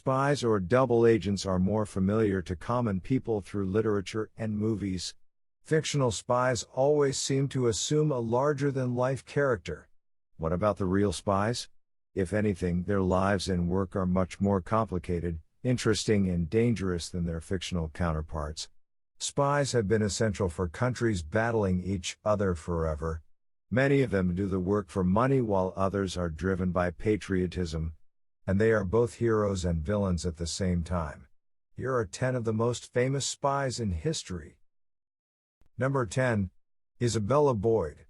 Spies or double agents are more familiar to common people through literature and movies. Fictional spies always seem to assume a larger-than-life character. What about the real spies? If anything, their lives and work are much more complicated, interesting and dangerous than their fictional counterparts. Spies have been essential for countries battling each other forever. Many of them do the work for money while others are driven by patriotism. And they are both heroes and villains at the same time. Here are 10 of the most famous spies in history. Number 10. Isabella Boyd.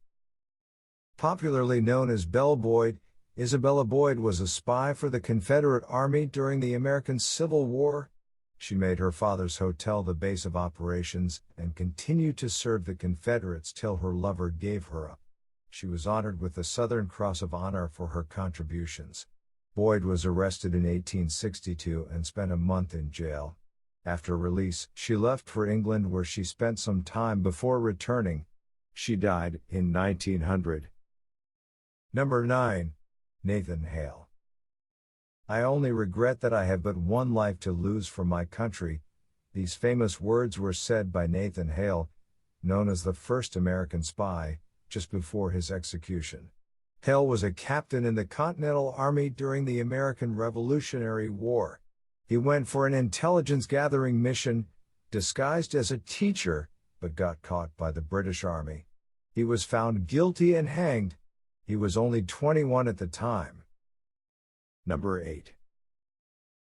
Popularly known as Belle Boyd, Isabella Boyd was a spy for the Confederate Army during the American Civil War. She made her father's hotel the base of operations and continued to serve the Confederates till her lover gave her up. She was honored with the Southern Cross of Honor for her contributions. Boyd was arrested in 1862 and spent a month in jail. After release, she left for England where she spent some time before returning. She died in 1900. Number 9. Nathan Hale. I only regret that I have but one life to lose for my country. These famous words were said by Nathan Hale, known as the first American spy, just before his execution. Hale was a captain in the Continental Army during the American Revolutionary War. He went for an intelligence-gathering mission, disguised as a teacher, but got caught by the British Army. He was found guilty and hanged. He was only 21 at the time. Number 8.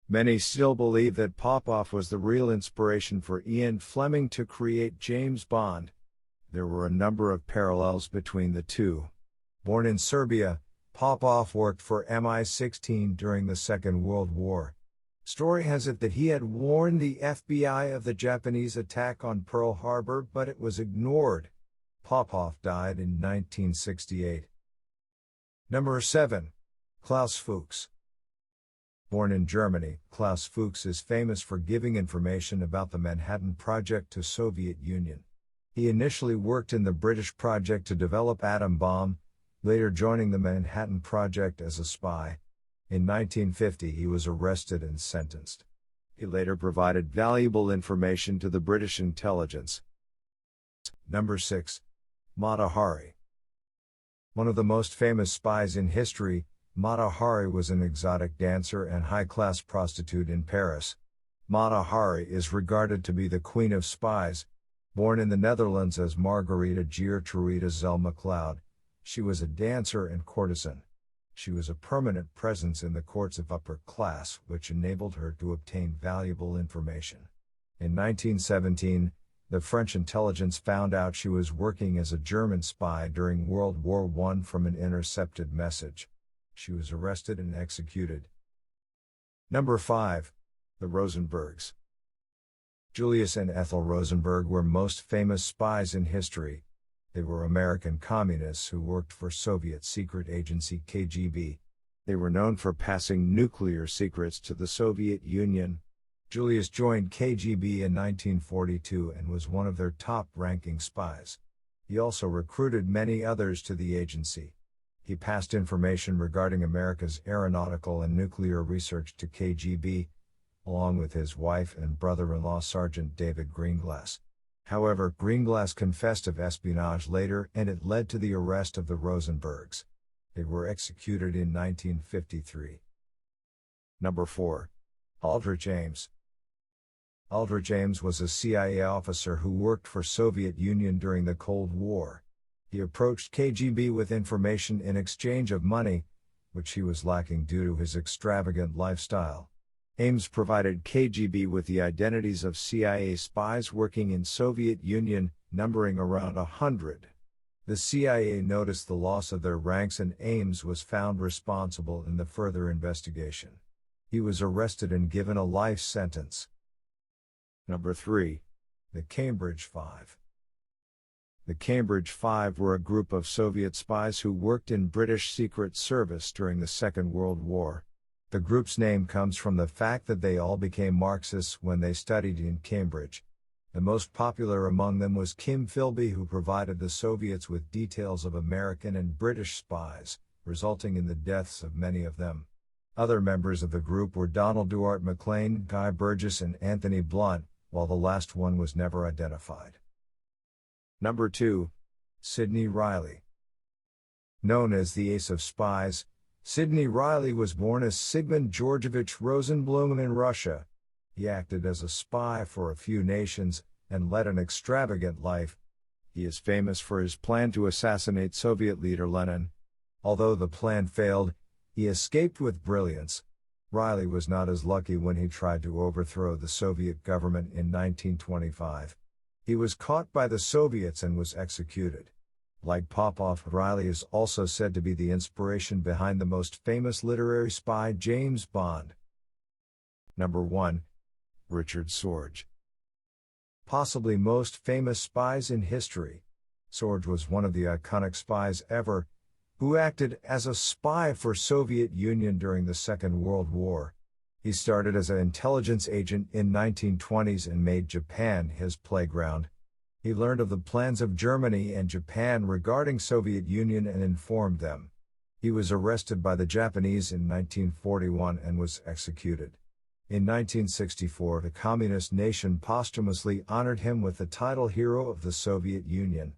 Many still believe that Popoff was the real inspiration for Ian Fleming to create James Bond. There were a number of parallels between the two. Born in Serbia, Popoff worked for MI16 during the Second World War. Story has it that he had warned the FBI of the Japanese attack on Pearl Harbor, but it was ignored. Popoff died in 1968. Number 7. Klaus Fuchs. Born in Germany, Klaus Fuchs is famous for giving information about the Manhattan Project to Soviet Union. He initially worked in the British project to develop atom bomb, later joining the Manhattan Project as a spy. In 1950 he was arrested and sentenced. He later provided valuable information to the British intelligence. Number 6. Mata Hari. One of the most famous spies in history, Mata Hari was an exotic dancer and high-class prostitute in Paris. Mata Hari is regarded to be the queen of spies. Born in the Netherlands as Margarita Geertruida Zell-McLeod, she was a dancer and courtesan. She was a permanent presence in the courts of upper class, which enabled her to obtain valuable information. In 1917, the French intelligence found out she was working as a German spy during World War I from an intercepted message. She was arrested and executed. Number 5. The Rosenbergs. Julius and Ethel Rosenberg were most famous spies in history. They were American communists who worked for Soviet secret agency KGB. They were known for passing nuclear secrets to the Soviet Union. Julius joined KGB in 1942 and was one of their top-ranking spies. He also recruited many others to the agency. He passed information regarding America's aeronautical and nuclear research to KGB, along with his wife and brother-in-law Sergeant David Greenglass. However, Greenglass confessed of espionage later and it led to the arrest of the Rosenbergs. They were executed in 1953. Number 4. Aldrich Ames. Aldrich Ames was a CIA officer who worked for Soviet Union during the Cold War. He approached KGB with information in exchange of money, which he was lacking due to his extravagant lifestyle. Ames provided KGB with the identities of CIA spies working in Soviet Union, numbering around 100. The CIA noticed the loss of their ranks and Ames was found responsible in the further investigation. He was arrested and given a life sentence. Number 3. The Cambridge Five. The Cambridge Five were a group of Soviet spies who worked in British Secret Service during the Second World War. The group's name comes from the fact that they all became Marxists when they studied in Cambridge. The most popular among them was Kim Philby, who provided the Soviets with details of American and British spies, resulting in the deaths of many of them. Other members of the group were Donald Duart McLean, Guy Burgess, and Anthony Blunt, while the last one was never identified. Number 2. Sidney Reilly. Known as the Ace of Spies, Sidney Reilly was born as Sigmund Georgevich Rosenblum in Russia. He acted as a spy for a few nations, and led an extravagant life. He is famous for his plan to assassinate Soviet leader Lenin. Although the plan failed, he escaped with brilliance. Reilly was not as lucky when he tried to overthrow the Soviet government in 1925. He was caught by the Soviets and was executed. Like Popov, Reilly is also said to be the inspiration behind the most famous literary spy James Bond. Number 1. Richard Sorge. Possibly most famous spies in history, Sorge was one of the iconic spies ever, who acted as a spy for Soviet Union during the Second World War. He started as an intelligence agent in 1920s and made Japan his playground. He learned of the plans of Germany and Japan regarding Soviet Union and informed them. He was arrested by the Japanese in 1941 and was executed. In 1964, the communist nation posthumously honored him with the title Hero of the Soviet Union.